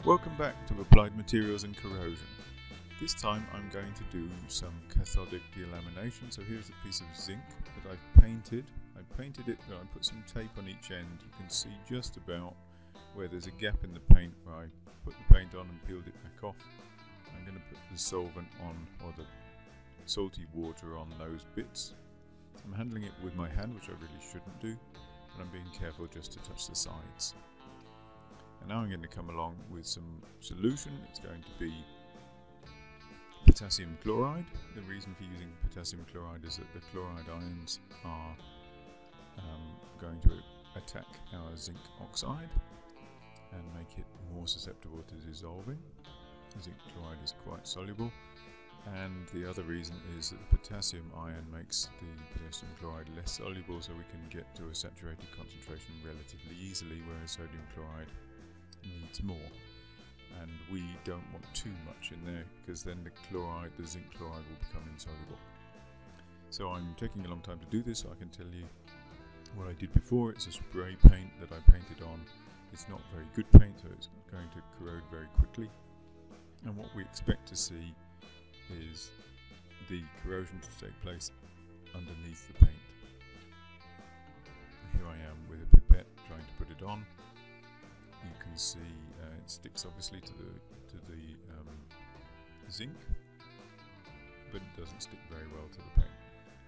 Welcome back to Applied Materials and Corrosion. This time I'm going to do some cathodic delamination. So here's a piece of zinc that I've painted. I painted it, I put some tape on each end. You can see just about where there's a gap in the paint where I put the paint on and peeled it back off. I'm going to put the solvent on, or the salty water on those bits. I'm handling it with my hand, which I really shouldn't do, but I'm being careful just to touch the sides. And now I'm going to come along with some solution. It's going to be potassium chloride. The reason for using potassium chloride is that the chloride ions are going to attack our zinc oxide and make it more susceptible to dissolving. Zinc chloride is quite soluble, and the other reason is that the potassium ion makes the potassium chloride less soluble, so we can get to a saturated concentration relatively easily, whereas sodium chloride needs more, and we don't want too much in there because then the zinc chloride will become insoluble. So I'm taking a long time to do this, so I can tell you what I did before. It's a spray paint that I painted on. It's not very good paint, so it's going to corrode very quickly, and what we expect to see is the corrosion to take place underneath the paint. Here I am with a pipette trying to put it on. You can see it sticks obviously to the zinc, but it doesn't stick very well to the paint.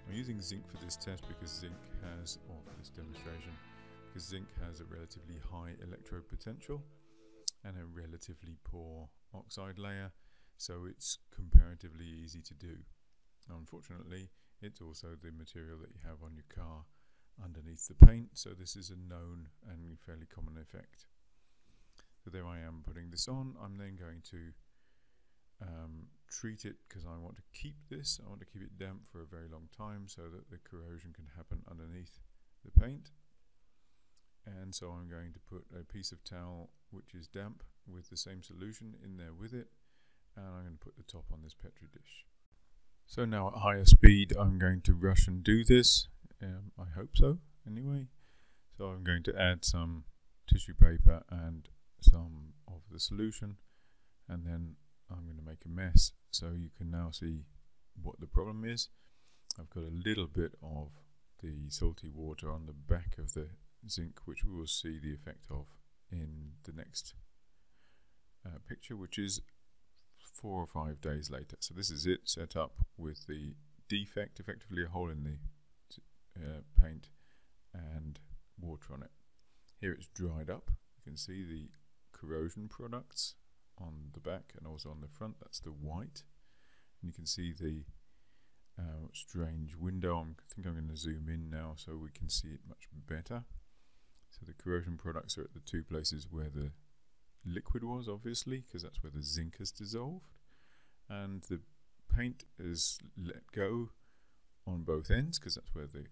I'm using zinc for this test because zinc has, or for this demonstration, because zinc has a relatively high electrode potential and a relatively poor oxide layer, so it's comparatively easy to do. Unfortunately, it's also the material that you have on your car underneath the paint, so this is a known and fairly common effect. So there I am putting this on. I'm then going to treat it because I want to keep this. I want to keep it damp for a very long time so that the corrosion can happen underneath the paint. And so I'm going to put a piece of towel which is damp with the same solution in there with it, and I'm going to put the top on this Petri dish. So now at higher speed I'm going to rush and do this. I hope so anyway. So I'm going to add some tissue paper and some of the solution, and then I'm going to make a mess. So you can now see what the problem is. I've got a little bit of the salty water on the back of the zinc, which we will see the effect of in the next picture, which is 4 or 5 days later. So this is it set up with the defect, effectively a hole in the paint and water on it. Here it's dried up. You can see the corrosion products on the back and also on the front. That's the white, and you can see the strange window. I think I'm going to zoom in now so we can see it much better. So the corrosion products are at the two places where the liquid was, obviously, because that's where the zinc has dissolved, and the paint is let go on both ends because that's where the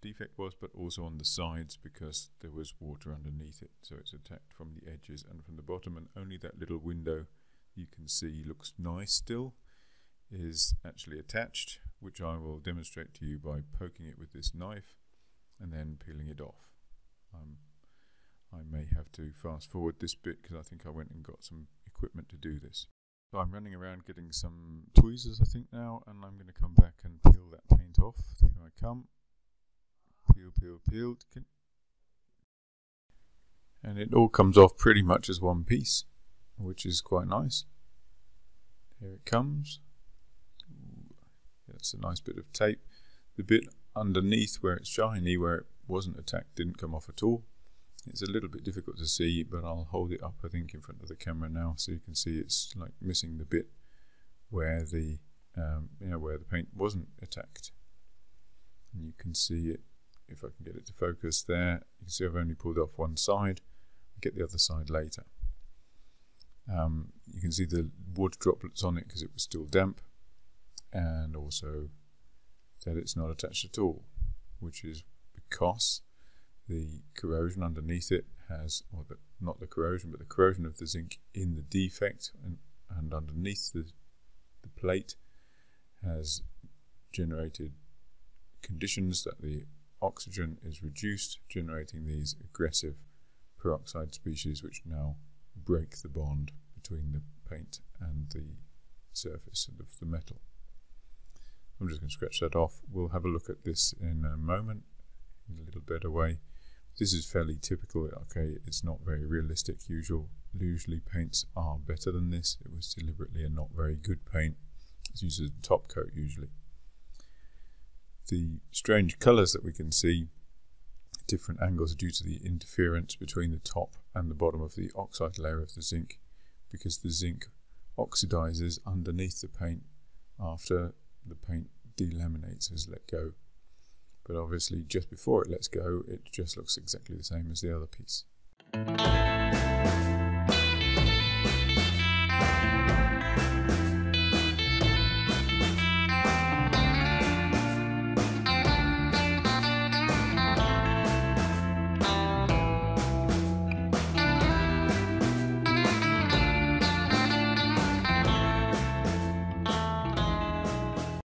defect was, but also on the sides because there was water underneath it, so it's attacked from the edges and from the bottom, and only that little window you can see looks nice still is actually attached, which I will demonstrate to you by poking it with this knife and then peeling it off. I may have to fast forward this bit because I think I went and got some equipment to do this. So I'm running around getting some tweezers I think now, and I'm going to come back and peel that paint off. Here I come. Peel, peel, peeled. And it all comes off pretty much as one piece, which is quite nice. Here it comes. That's a nice bit of tape. The bit underneath where it's shiny, where it wasn't attacked, didn't come off at all. It's a little bit difficult to see, but I'll hold it up I think in front of the camera now so you can see it's like missing the bit where the where the paint wasn't attacked. And you can see it, if I can get it to focus there, you can see I've only pulled off one side. I'll get the other side later. You can see the water droplets on it because it was still damp, and also that it's not attached at all, which is because the corrosion underneath it has, or not the corrosion, but the corrosion of the zinc in the defect and underneath the plate has generated conditions that the oxygen is reduced, generating these aggressive peroxide species which now break the bond between the paint and the surface of the metal. I'm just going to scratch that off. We'll have a look at this in a moment in a little better way. This is fairly typical. Okay, it's not very realistic. Usually paints are better than this. It was deliberately a not very good paint. It's used as a top coat usually. The strange colours that we can see at different angles are due to the interference between the top and the bottom of the oxide layer of the zinc, because the zinc oxidizes underneath the paint after the paint delaminates, has let go. But obviously just before it lets go, it just looks exactly the same as the other piece.